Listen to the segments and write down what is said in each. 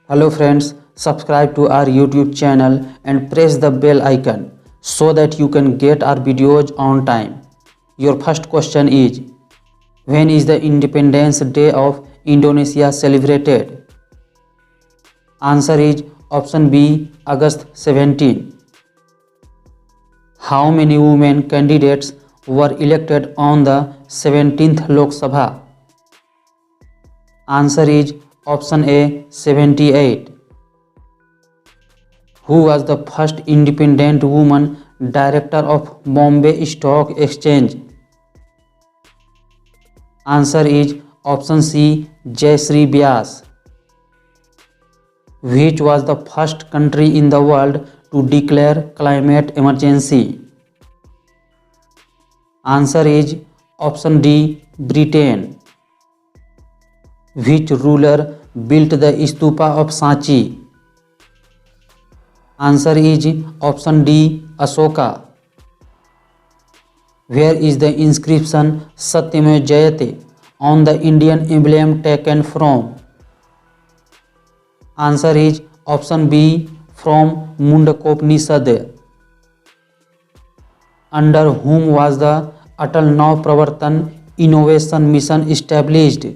Hello friends, subscribe to our YouTube channel and press the bell icon so that you can get our videos on time. Your first question is, when is the Independence Day of Indonesia celebrated? Answer is option B, August 17. How many women candidates were elected on the 17th Lok Sabha? Answer is option A, 78. Who was the first independent woman director of Bombay Stock Exchange? Answer is option C, Jayashree Vyas. Which was the first country in the world to declare climate emergency? Answer is option D, Britain. Which ruler built the Stupa of Sanchi? Answer is option D, Ashoka. Where is the inscription Satyamev Jayate on the Indian emblem taken from? Answer is option B, from Mundakopanishad. Under whom was the Atal Nav Pravartan Innovation Mission established?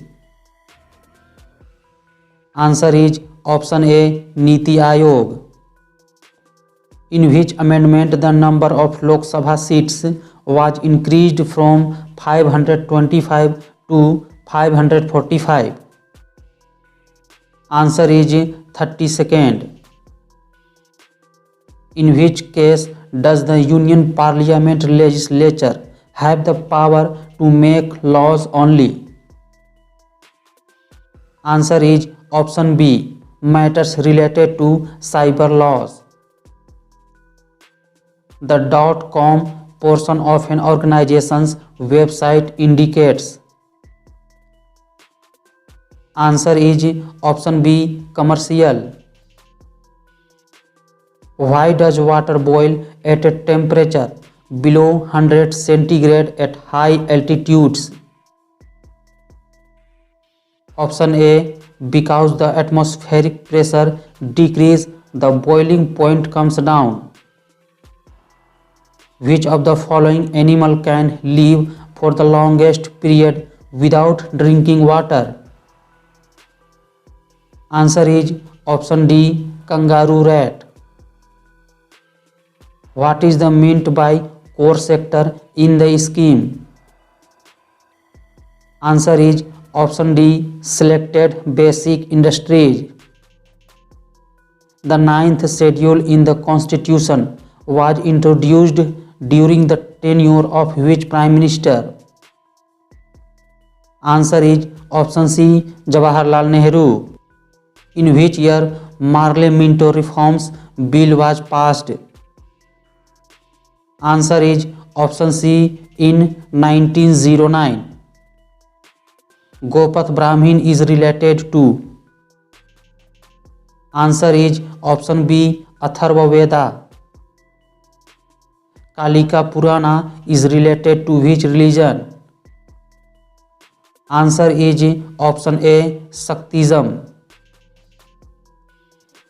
Answer is option A, Niti Aayog. In which amendment the number of Lok Sabha seats was increased from 525 to 545? Answer is 32nd. In which case does the Union Parliament legislature have the power to make laws only? Answer is option B, matters related to cyber laws. The .com portion of an organization's website indicates. Answer is option B, commercial. Why does water boil at a temperature below 100 centigrade at high altitudes? Option A, because the atmospheric pressure decreases, the boiling point comes down. Which of the following animal can live for the longest period without drinking water? Answer is option D, kangaroo rat. What is the meant by core sector in the scheme? Answer is option D, selected basic industries. The 9th schedule in the Constitution was introduced during the tenure of which Prime Minister? Answer is option C, Jawaharlal Nehru. In which year Marley Minto Reforms Bill was passed? Answer is option C, in 1909. Gopath Brahmin is related to? Answer is option B, Atharva Veda. Kalika Purana is related to which religion? Answer is option A, Shaktism.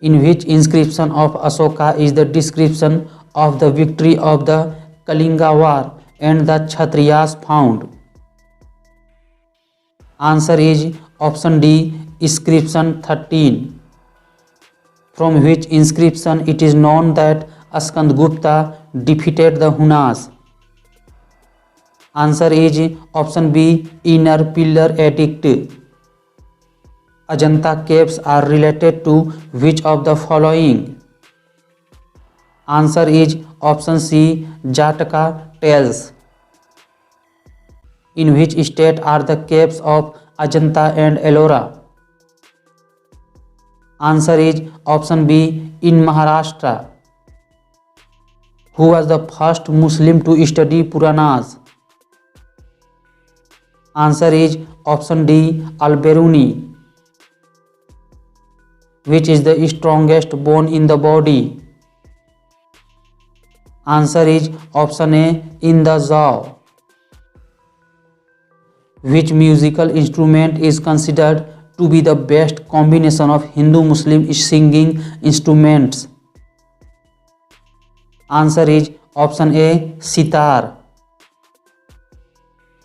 In which inscription of Ashoka is the description of the victory of the Kalinga War and the Kshatriyas found? Answer is option D, inscription 13. From which inscription it is known that Skandagupta defeated the Hunas? Answer is option B, Inner Pillar Edict. Ajanta caves are related to which of the following? Answer is option C, Jataka tales. In which state are the caves of Ajanta and Ellora? Answer is option B, in Maharashtra. Who was the first Muslim to study Puranas? Answer is option D, Al-Biruni. Which is the strongest bone in the body? Answer is option A, in the jaw. Which musical instrument is considered to be the best combination of Hindu-Muslim singing instruments? Answer is option A, sitar.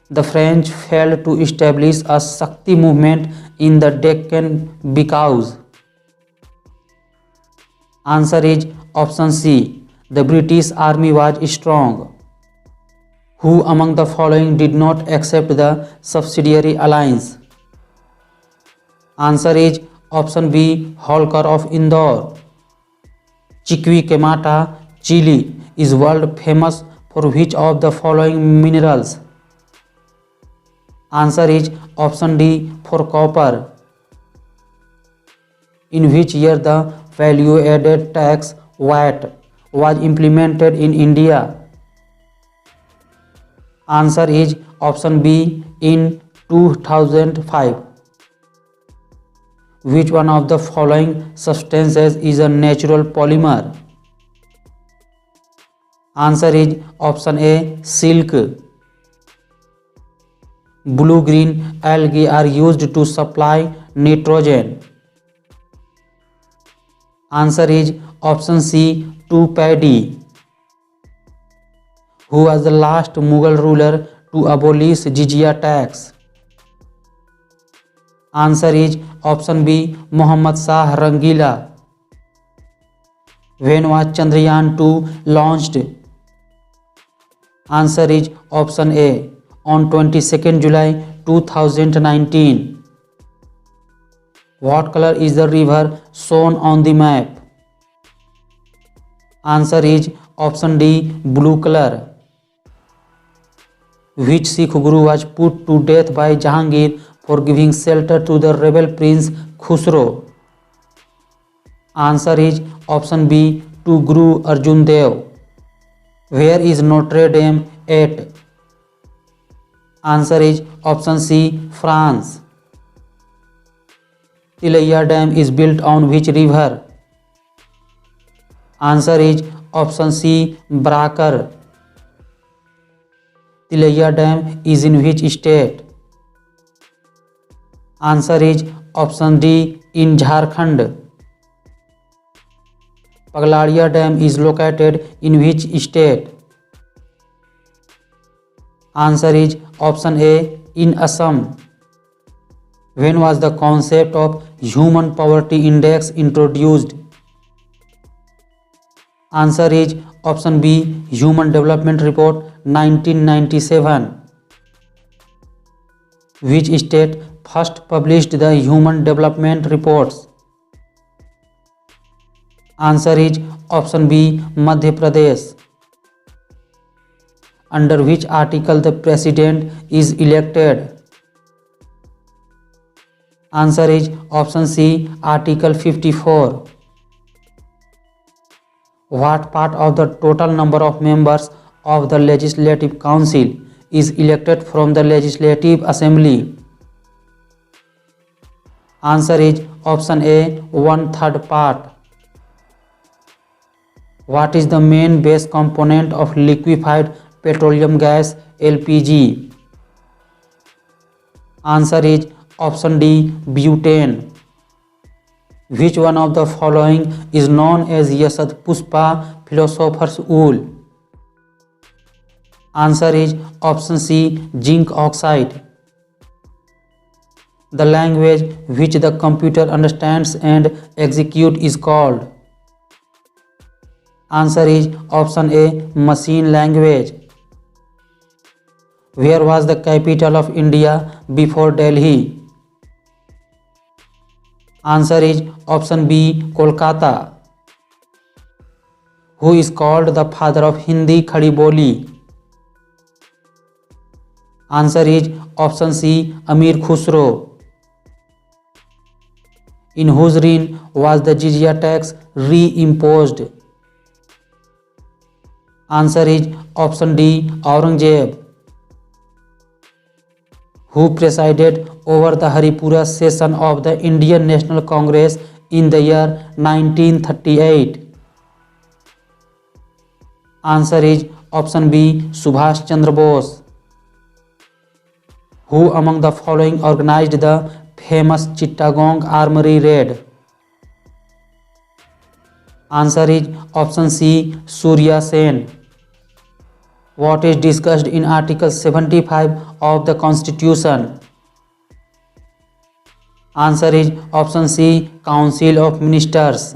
The French failed to establish a Shakti movement in the Deccan because. Answer is option C. The British army was strong. Who among the following did not accept the subsidiary alliance? Answer is option B. Holkar of Indore. Chiquimata, Chile is world famous for which of the following minerals? Answer is option D for copper. In which year the value added tax VAT was implemented in India? Answer is option B in 2005. Which one of the following substances is a natural polymer? Answer is option A, silk. Blue-green algae are used to supply nitrogen. Answer is option C, to paddy. Who was the last Mughal ruler to abolish jizya tax? Answer is option B, Muhammad Shah Rangila. When was Chandrayaan 2 launched? Answer is option A, on 22nd July 2019. What color is the river shown on the map? Answer is option D, blue color. Which Sikh guru was put to death by Jahangir for giving shelter to the rebel prince Khusro? Answer is option B, to Guru Arjun Dev. Where is Notre Dame at? Answer is option C, France. Tilaiya Dam is built on which river? Answer is option C, Brakar. Tilaiya Dam is in which state? Answer is option D, in Jharkhand. Pagladia Dam is located in which state? Answer is option A, in Assam. When was the concept of Human Poverty Index introduced? Answer is option B, Human Development Report 1997. Which state first published the Human Development Reports? Answer is option B, Madhya Pradesh. Under which article the president is elected? Answer is option C, Article 54. What part of the total number of members of the Legislative Council is elected from the Legislative Assembly? Answer is option A, 1/3 part. What is the main base component of liquefied petroleum gas LPG? Answer is option D, butane. Which one of the following is known as Yasad Pushpa philosopher's wool? Answer is option C, zinc oxide. The language which the computer understands and executes is called? Answer is option A, machine language. Where was the capital of India before Delhi? Answer is option B, Kolkata. Who is called the father of Hindi Khadi Boli? Answer is option C, Amir Khusro. In whose reign was the jizya tax re-imposed? Answer is option D, Aurangzeb. Who presided over the Haripura session of the Indian National Congress in the year 1938? Answer is option B, Subhash Chandra Bose. Who among the following organized the famous Chittagong Armory raid? Answer is option C, Surya Sen. What is discussed in Article 75 of the Constitution? Answer is option C, Council of Ministers.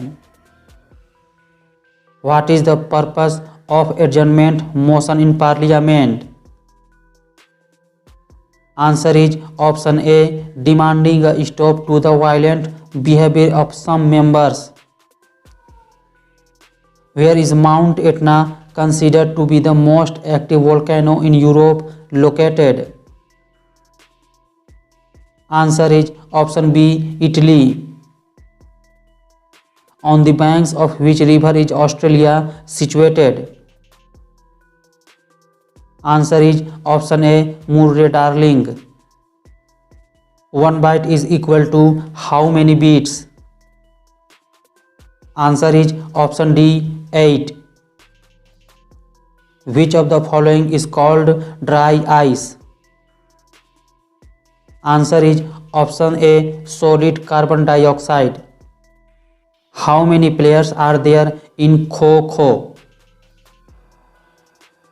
What is the purpose of adjournment motion in Parliament? Answer is option A, demanding a stop to the violent behavior of some members. Where is Mount Etna considered to be the most active volcano in Europe located? Answer is option B, Italy. On the banks of which river is Australia situated? Answer is option A, Murray-Darling. One byte is equal to how many bits? Answer is option D, 8. Which of the following is called dry ice? Answer is option A, solid carbon dioxide. How many players are there in Kho-Kho?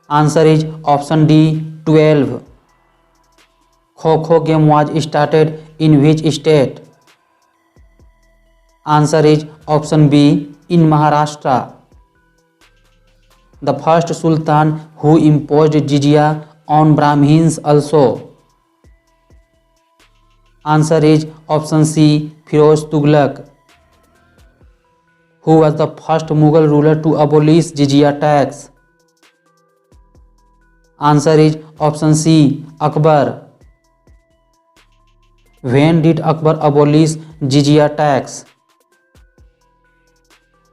Answer is option D, 12. Kho-Kho game was started in which state? Answer is option B, in Maharashtra. The first Sultan who imposed jizya on Brahmins also? Answer is option C, Firoz Tughlaq. Who was the first Mughal ruler to abolish jizya tax? Answer is option C, Akbar. When did Akbar abolish jizya tax?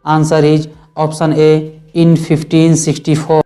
Answer is option A, in 1564.